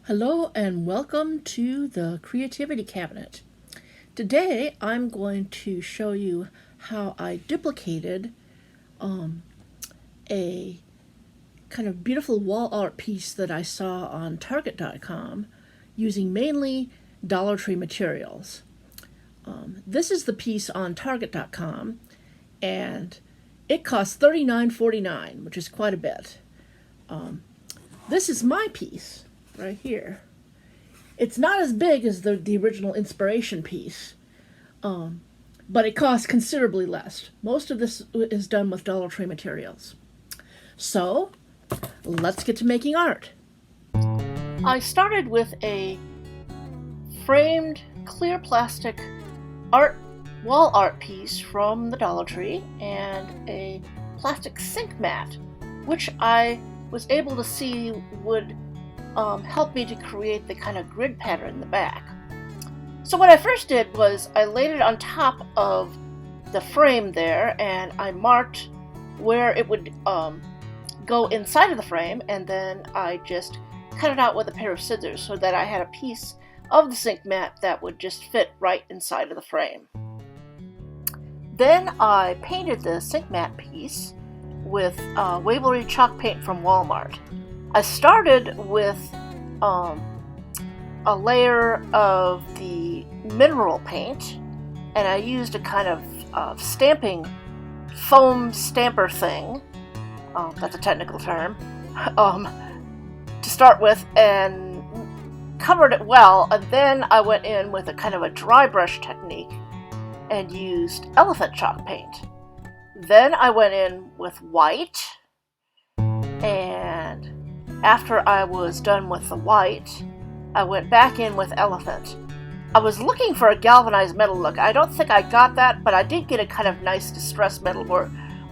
Hello and welcome to the Creativity Cabinet. Today I'm going to show you how I duplicated a kind of beautiful wall art piece that I saw on Target.com using mainly Dollar Tree materials. This is the piece on Target.com and it costs $39.49, which is quite a bit. This is my piece right here. It's not as big as the original inspiration piece, but it costs considerably less. Most of this is done with Dollar Tree materials. So, let's get to making art. I started with a framed clear plastic wall art piece from the Dollar Tree and a plastic sink mat, which I was able to see would help me to create the kind of grid pattern in the back. So what I first did was I laid it on top of the frame there, and I marked where it would go inside of the frame, and then I just cut it out with a pair of scissors so that I had a piece of the sink mat that would just fit right inside of the frame. Then I painted the sink mat piece with Waverly chalk paint from Walmart. I started with a layer of the mineral paint, and I used a kind of stamping foam stamper thing, that's a technical term, to start with, and covered it well, and then I went in with a kind of a dry brush technique and used elephant chalk paint. Then I went in with white, and after I was done with the white, I went back in with elephant. I was looking for a galvanized metal look. I don't think I got that, but I did get a kind of nice distressed metal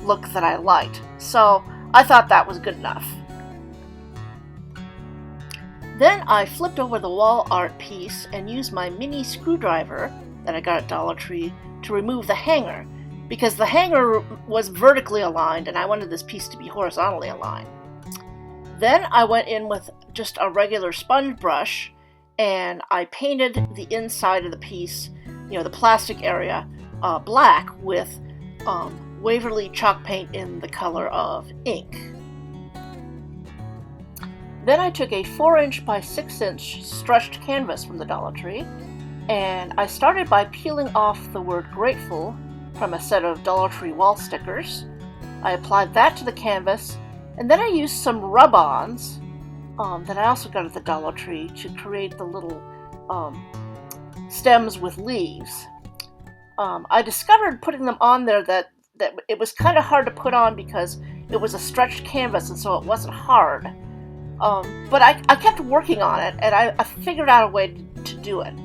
look that I liked. So I thought that was good enough. Then I flipped over the wall art piece and used my mini screwdriver that I got at Dollar Tree to remove the hanger, because the hanger was vertically aligned and I wanted this piece to be horizontally aligned. Then I went in with just a regular sponge brush and I painted the inside of the piece, the plastic area, black with Waverly chalk paint in the color of ink. Then I took a 4" by 6" stretched canvas from the Dollar Tree, and I started by peeling off the word grateful from a set of Dollar Tree wall stickers. I applied that to the canvas, and then I used some rub-ons that I also got at the Dollar Tree to create the little stems with leaves. I discovered putting them on there that it was kind of hard to put on because it was a stretched canvas, and so it wasn't hard. But I kept working on it, and I figured out a way to do it.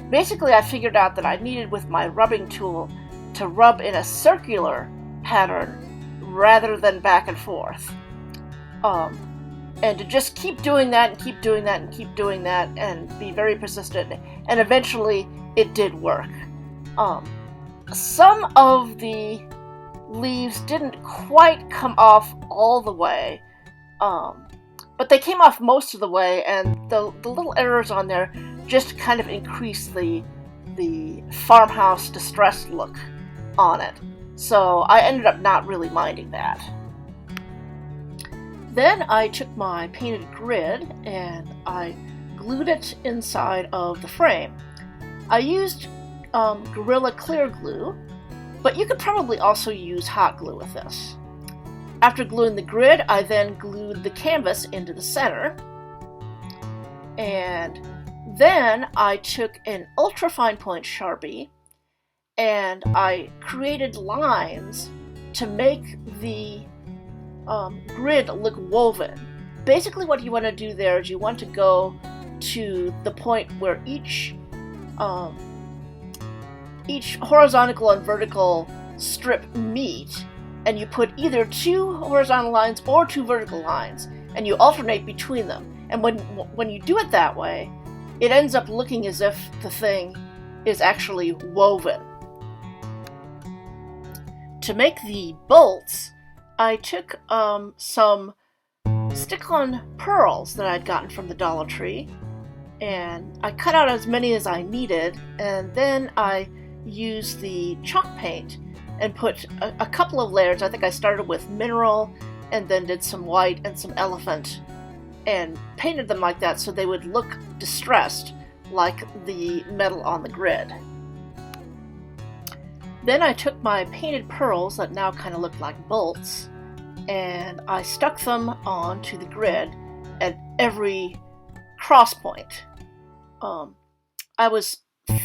Basically, I figured out that I needed, with my rubbing tool, to rub in a circular pattern rather than back and forth. And to just keep doing that and keep doing that and keep doing that and be very persistent, and eventually it did work. Some of the leaves didn't quite come off all the way, but they came off most of the way, and the little errors on there just kind of increased the farmhouse distressed look on it. So I ended up not really minding that. Then I took my painted grid and I glued it inside of the frame. I used Gorilla Clear Glue, but you could probably also use hot glue with this. After gluing the grid, I then glued the canvas into the center, and then I took an ultra-fine point Sharpie and I created lines to make the grid look woven. Basically what you want to do there is you want to go to the point where each horizontal and vertical strip meet, and you put either 2 horizontal lines or 2 vertical lines, and you alternate between them. And when you do it that way, it ends up looking as if the thing is actually woven. To make the bolts, I took some stick-on pearls that I'd gotten from the Dollar Tree, And I cut out as many as I needed, and then I used the chalk paint and put a couple of layers. I think I started with mineral and then did some white and some elephant and painted them like that so they would look distressed like the metal on the grid. Then I took my painted pearls that now kind of look like bolts, and I stuck them onto the grid at every cross point. I was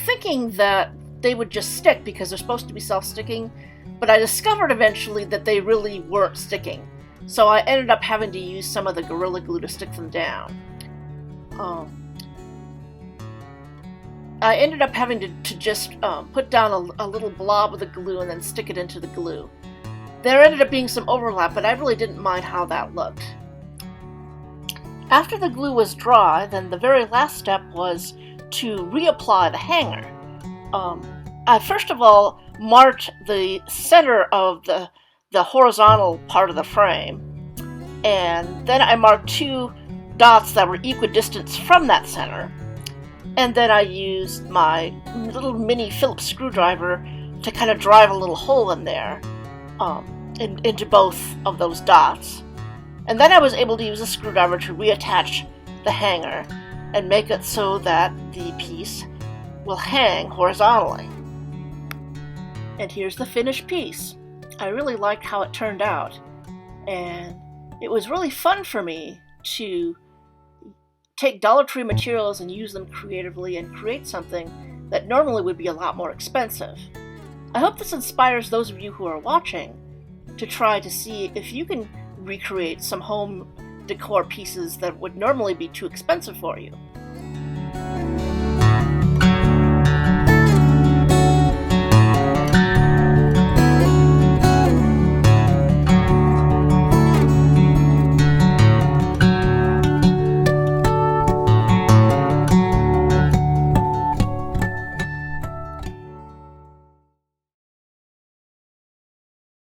thinking that they would just stick because they're supposed to be self-sticking, but I discovered eventually that they really weren't sticking. So I ended up having to use some of the Gorilla Glue to stick them down. I ended up having to just put down a little blob of the glue and then stick it into the glue. There ended up being some overlap, but I really didn't mind how that looked. After the glue was dry, then the very last step was to reapply the hanger. I first of all marked the center of the horizontal part of the frame, and then I marked 2 dots that were equidistant from that center, and then I used my little mini Phillips screwdriver to kind of drive a little hole in there, into both of those dots. And then I was able to use a screwdriver to reattach the hanger and make it so that the piece will hang horizontally. And here's the finished piece. I really liked how it turned out, and it was really fun for me to take Dollar Tree materials and use them creatively and create something that normally would be a lot more expensive. I hope this inspires those of you who are watching to try to see if you can recreate some home decor pieces that would normally be too expensive for you.